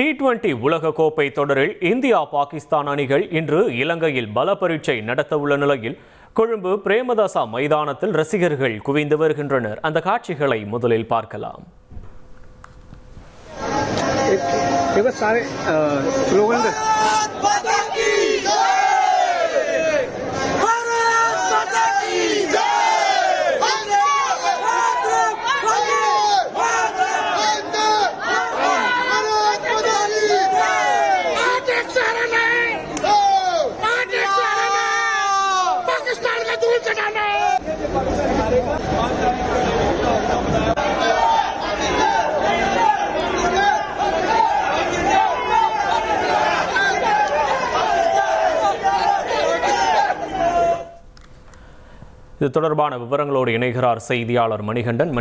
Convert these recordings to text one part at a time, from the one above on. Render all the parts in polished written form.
T20 உலகக்கோப்பை தொடரில் India Pakistan அணிகள் இன்று இலங்கையில் பல பரீட்சை நடத்தவுள்ள நிலையில் கொழும்பு பிரேமதாசா மைதானத்தில் ரசிகர்கள் குவிந்து வருகின்றனர். அந்த காட்சிகளை முதலில் பார்க்கலாம். இது தொடர்பான விவரங்களோடு இணைகிறார் செய்தியாளர் மணிகண்டன்.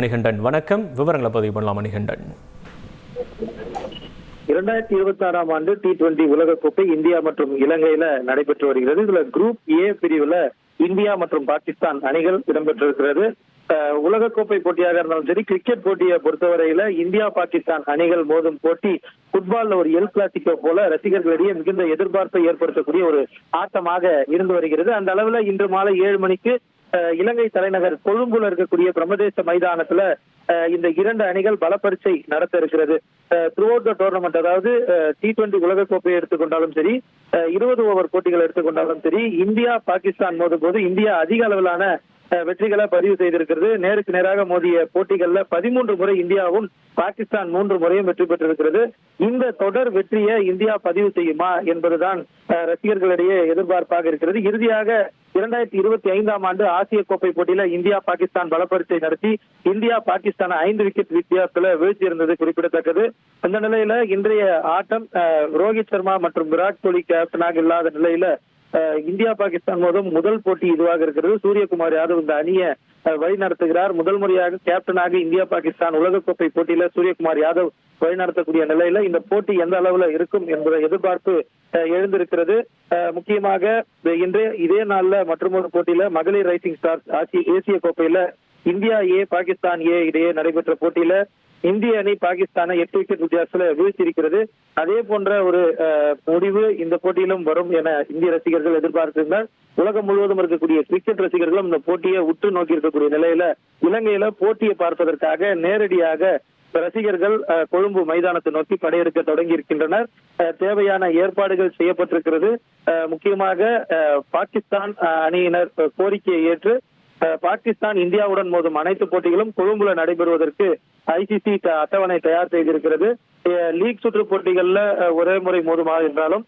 வணக்கம். விவரங்களை பதிவு பண்ணலாம் மணிகண்டன். 2026 ஆண்டு T20 உலகக்கோப்பை இந்தியா மற்றும் இலங்கையில நடைபெற்று வருகிறது. இதுல குரூப் ஏ பிரிவுல இந்தியா மற்றும் பாகிஸ்தான் அணிகள் இடம்பெற்றிருக்கிறது. உலகக்கோப்பை போட்டியாக இருந்தாலும் சரி, கிரிக்கெட் போட்டியை பொறுத்தவரையில இந்தியா பாகிஸ்தான் அணிகள் மோதும் போட்டி புட்பால்ல ஒரு எல் கிளாசிக்கோ போல ரசிகர்களிடையே மிகுந்த எதிர்பார்ப்பை ஏற்படுத்தக்கூடிய ஒரு ஆட்டமாக இருந்து வருகிறது. அந்த அளவுல இன்று மாலை 7 மணிக்கு இலங்கை தலைநகர் கொழும்புல இருக்கக்கூடிய பிரம்மதேச மைதானத்துல இந்த இரண்டு அணிகள் பல பரீட்சை நடத்த இருக்கிறது. த்ரூ அவுட் த டோர்னமெண்ட், அதாவது T20 உலகக்கோப்பையை எடுத்துக்கொண்டாலும் சரி, 20 ஓவர் போட்டிகள் எடுத்துக்கொண்டாலும் சரி, இந்தியா பாகிஸ்தான் மோதும் போது இந்தியா அதிக அளவிலான வெற்றிகளை பதிவு செய்திருக்கிறது. நேருக்கு நேராக மோதிய போட்டிகள்ல 13 முறை இந்தியாவும் பாகிஸ்தான் 3 முறையும் வெற்றி பெற்றிருக்கிறது. இந்த தொடர் வெற்றியை இந்தியா பதிவு செய்யுமா என்பதுதான் ரசிகர்களிடையே எதிர்பார்ப்பாக இருக்கிறது. இறுதியாக 2025 ஆண்டு ஆசிய கோப்பை போட்டியில இந்தியா பாகிஸ்தான் பலப்பரீட்சை நடத்தி இந்தியா பாகிஸ்தான் 5 விக்கெட் வித்தியாசத்துல வீழ்ச்சி இருந்தது குறிப்பிடத்தக்கது. அந்த நிலையில இன்றைய ஆட்டம் ரோஹித் சர்மா மற்றும் விராட் கோலி கேப்டனாக இல்லாத நிலையில இந்தியா பாகிஸ்தான் மோதும் முதல் போட்டி இதுவாக இருக்கிறது. சூரியகுமார் யாதவ் இந்த அணியை வழிநடத்துகிறார். முதல் முறையாக கேப்டனாக இந்தியா பாகிஸ்தான் உலகக்கோப்பை போட்டியில சூரியகுமார் யாதவ் வழிநடத்தக்கூடிய நிலையில இந்த போட்டி எந்த அளவுல இருக்கும் என்பதை எதிர்பார்ப்பு எழுந்திருக்கிறது. முக்கியமாக இன்றைய இதே நாள்ல மற்றொரு போட்டியில மகளிர் ரைசிங் ஸ்டார்ஸ் ஏசிய கோப்பையில இந்தியா ஏ பாகிஸ்தான் ஏ இடையே நடைபெற்ற போட்டியில இந்திய அணி பாகிஸ்தானை 8 விக்கெட் வித்தியாசத்துல வீழ்த்தியிருக்கிறது. அதே போன்ற ஒரு முடிவு இந்த போட்டியிலும் வரும் என இந்திய ரசிகர்கள் எதிர்பார்த்திருந்தார். உலகம் முழுவதும் இருக்கக்கூடிய கிரிக்கெட் ரசிகர்களும் இந்த போட்டியை உற்று நோக்கி இருக்கக்கூடிய நிலையில இலங்கையில போட்டியை பார்ப்பதற்காக நேரடியாக ரசிகர்கள் கொழும்பு மைதானத்தை நோக்கி படையெடுக்க தொடங்கி இருக்கின்றனர். தேவையான ஏற்பாடுகள் செய்யப்பட்டிருக்கிறது. முக்கியமாக பாகிஸ்தான் அணியினர் கோரிக்கையை ஏற்று பாகிஸ்தான் இந்தியாவுடன் மோதும் அனைத்து போட்டிகளும் கொழும்புல நடைபெறுவதற்கு ICC அட்டவணை தயார் செய்திருக்கிறது. லீக் சுற்று போட்டிகள்ல ஒரே முறை மோதுமா என்றாலும்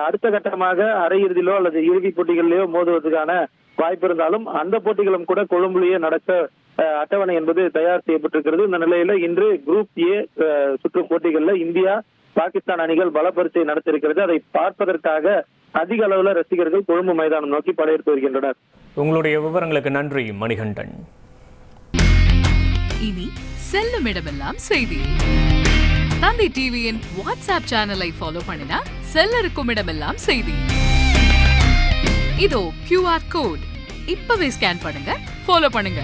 அடுத்த கட்டமாக அரையிறுதியிலோ அல்லது இறுதி போட்டிகளிலேயோ மோதுவதற்கான வாய்ப்பு இருந்தாலும் அந்த போட்டிகளும் கூட கொழும்புலேயே நடக்க அட்டவணை என்பது தயார் செய்யப்பட்டிருக்கிறது. இந்த நிலையில இன்று குரூப் ஏ சுற்று போட்டிகள்ல இந்தியா பாகிஸ்தான் அணிகள் பல பரீட்சை நடத்திருக்கிறது. அதை பார்ப்பதற்காக அதிக அளவுல ரசிகர்கள் கொழும்பு மைதானம் நோக்கி படையெடுத்து வருகின்றனர். உங்களுடைய விவரங்களுக்கு நன்றி மணிகண்டன். இனி செல்லும் இடமெல்லாம் செய்தி. தந்தி டிவியின் வாட்ஸ்அப் சேனலை ஃபாலோ பண்ணினா செல்ல இருக்கும் இடமெல்லாம் செய்தி. இதோ QR கோட் இப்பவே ஸ்கேன் பண்ணுங்க, ஃபாலோ பண்ணுங்க.